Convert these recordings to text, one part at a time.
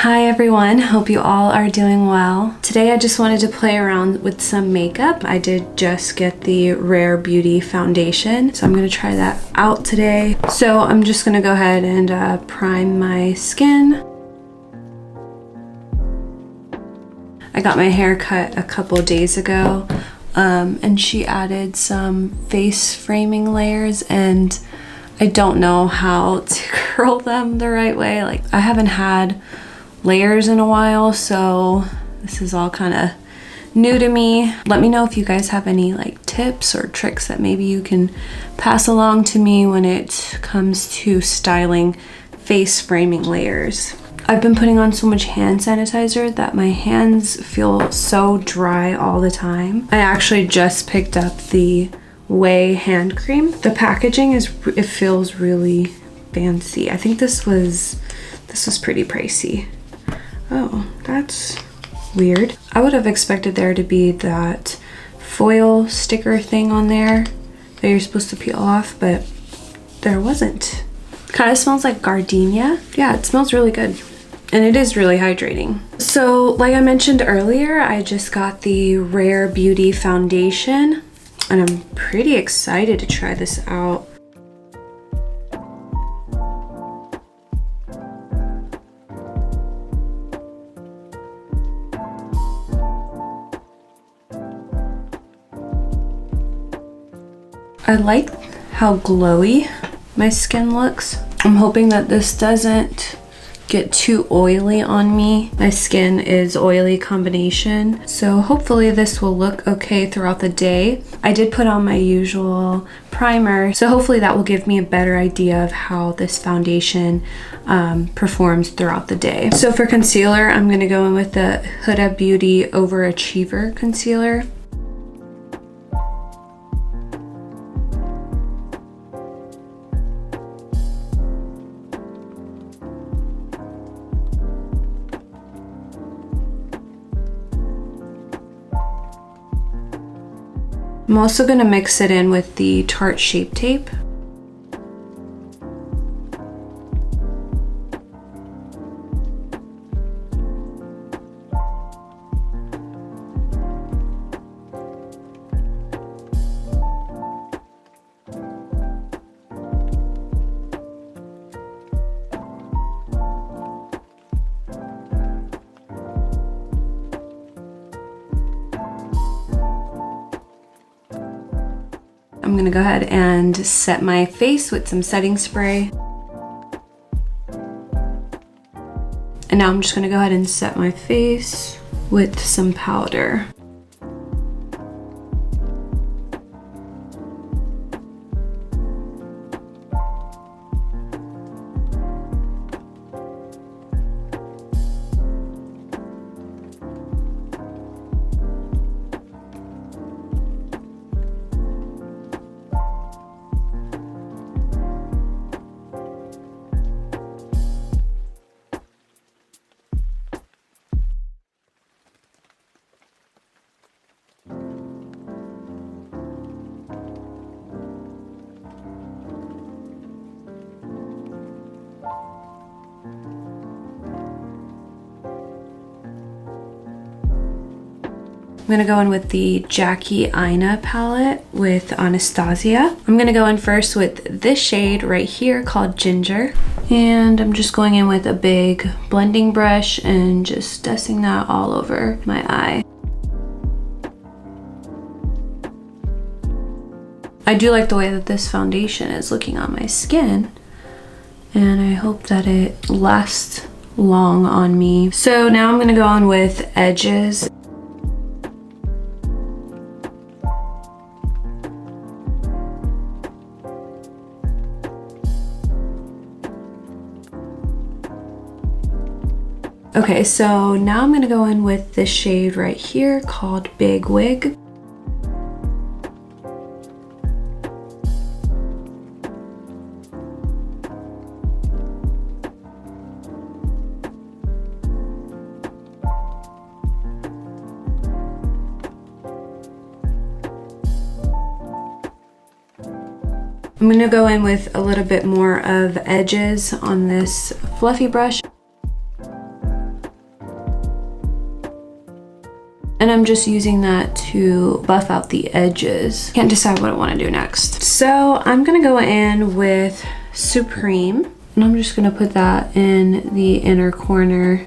Hi everyone, hope you all are doing well. Today I just wanted to play around with some makeup. I did just get the Rare Beauty foundation, so I'm going to try that out today. So I'm just going to go ahead and prime my skin. I got my hair cut a couple days ago, and she added some face framing layers, and I don't know how to curl them the right way. Like, I haven't had layers in a while, so this is all kind of new to me. Let me know if you guys have any like tips or tricks that maybe you can pass along to me when it comes to styling face framing layers. I've been putting on so much hand sanitizer that my hands feel so dry all the time. I actually just picked up the Way hand cream. The packaging it feels really fancy. I think this was pretty pricey. Oh, that's weird. I would have expected there to be that foil sticker thing on there that you're supposed to peel off, but there wasn't. Kind of smells like gardenia. Yeah, it smells really good. And it is really hydrating. So like I mentioned earlier, I just got the Rare Beauty foundation and I'm pretty excited to try this out. I like how glowy my skin looks. I'm hoping that this doesn't get too oily on me. My skin is oily combination, so hopefully this will look okay throughout the day. I did put on my usual primer, so hopefully that will give me a better idea of how this foundation performs throughout the day. So for concealer, I'm gonna go in with the Huda Beauty Overachiever concealer. I'm also going to mix it in with the Tarte Shape Tape. I'm gonna go ahead and set my face with some setting spray. And now I'm just gonna go ahead and set my face with some powder. I'm gonna go in with the Jackie Aina palette with Anastasia. I'm gonna go in first with this shade right here called Ginger. And I'm just going in with a big blending brush and just dusting that all over my eye. I do like the way that this foundation is looking on my skin, and I hope that it lasts long on me. So now I'm gonna go on with edges. Okay, so now I'm gonna go in with this shade right here called Big Wig. I'm gonna go in with a little bit more of edges on this fluffy brush. And I'm just using that to buff out the edges. Can't decide what I want to do next. So I'm gonna go in with Supreme, and I'm just gonna put that in the inner corner.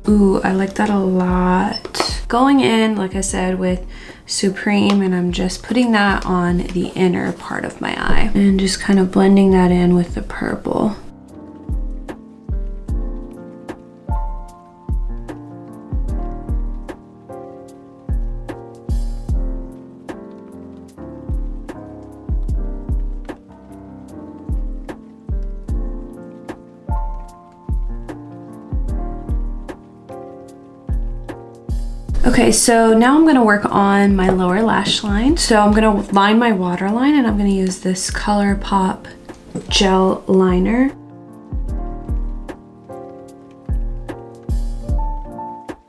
Ooh, I like that a lot. Going in, like I said, with Supreme, and I'm just putting that on the inner part of my eye and just kind of blending that in with the purple. Okay, so now I'm gonna work on my lower lash line. So I'm gonna line my waterline, and I'm gonna use this ColourPop gel liner.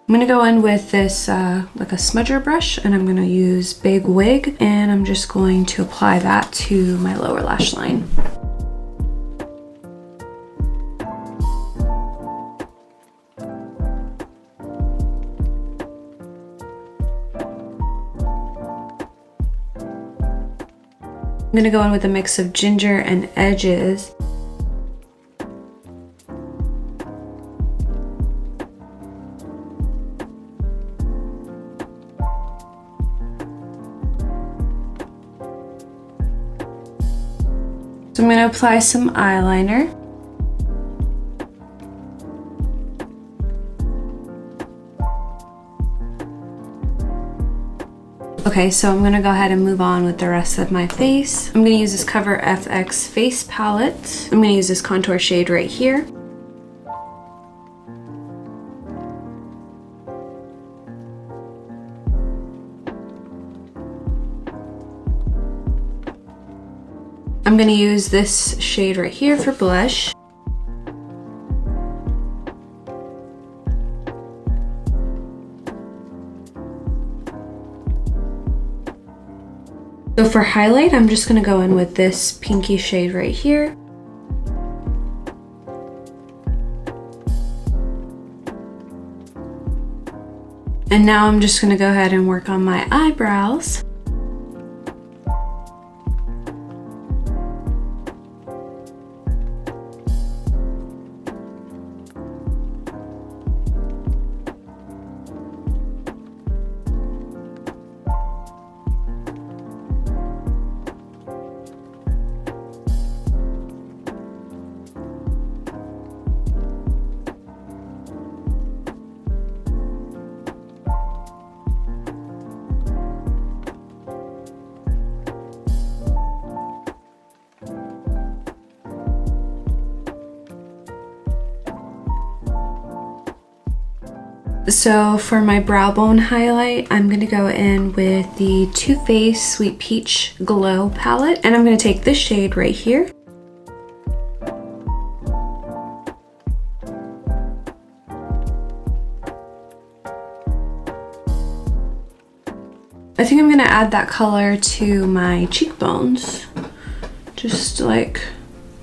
I'm gonna go in with this like a smudger brush, and I'm gonna use Big Wig, and I'm just going to apply that to my lower lash line. I'm gonna go in with a mix of ginger and edges. So I'm gonna apply some eyeliner. Okay, so I'm gonna go ahead and move on with the rest of my face. I'm gonna use this Cover FX face palette. I'm gonna use this contour shade right here. I'm gonna use this shade right here for blush. So for highlight, I'm just gonna go in with this pinky shade right here. And now I'm just gonna go ahead and work on my eyebrows. So for my brow bone highlight, I'm going to go in with the Too Faced Sweet Peach Glow palette, and I'm going to take this shade right here. I think I'm going to add that color to my cheekbones, just like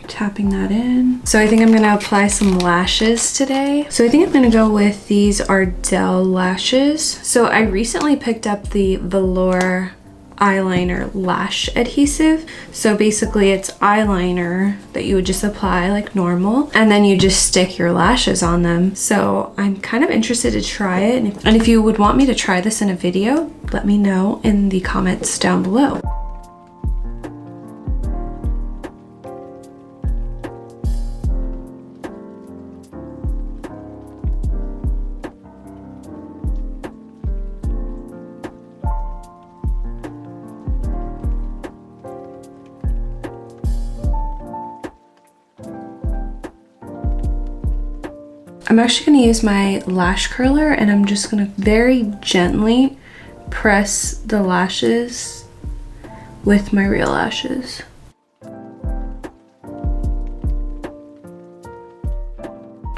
tapping that in. So I think I'm gonna apply some lashes today. So I think I'm gonna go with these Ardell lashes. So I recently picked up the Velour eyeliner lash adhesive. So basically it's eyeliner that you would just apply like normal, and then you just stick your lashes on them. So I'm kind of interested to try it. And if you would want me to try this in a video, let me know in the comments down below. I'm actually going to use my lash curler, and I'm just going to very gently press the lashes with my real lashes.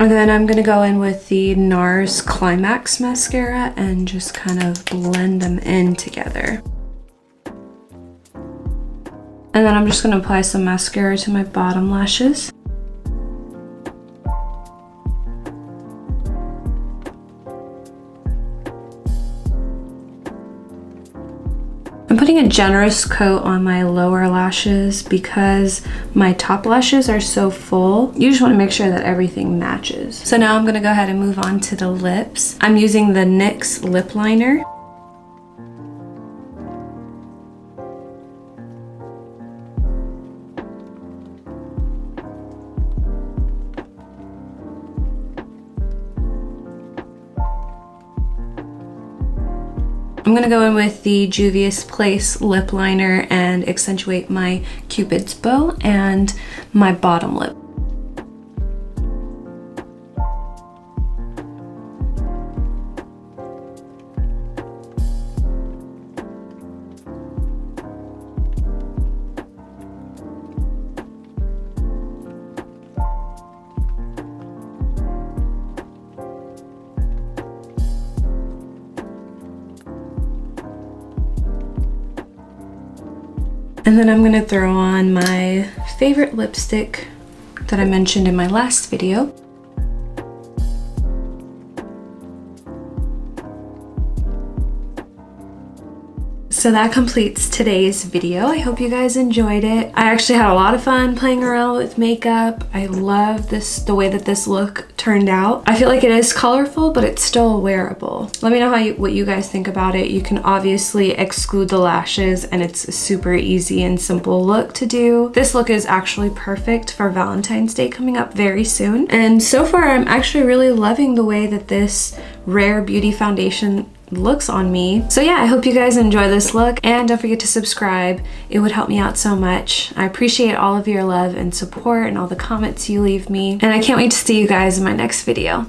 And then I'm going to go in with the NARS Climax mascara and just kind of blend them in together. And then I'm just gonna apply some mascara to my bottom lashes. I'm putting a generous coat on my lower lashes because my top lashes are so full. You just want to make sure that everything matches. So now I'm going to go ahead and move on to the lips. I'm using the NYX Lip Liner. I'm gonna go in with the Juvia's Place lip liner and accentuate my Cupid's bow and my bottom lip. And then I'm gonna throw on my favorite lipstick that I mentioned in my last video. So that completes today's video. I hope you guys enjoyed it. I actually had a lot of fun playing around with makeup. I love the way that this look turned out. I feel like it is colorful, but it's still wearable. Let me know what you guys think about it. You can obviously exclude the lashes and it's a super easy and simple look to do. This look is actually perfect for Valentine's Day coming up very soon. And so far, I'm actually really loving the way that this Rare Beauty foundation looks on me. So yeah, I hope you guys enjoy this look and don't forget to subscribe. It would help me out so much. I appreciate all of your love and support and all the comments you leave me. And I can't wait to see you guys in my next video.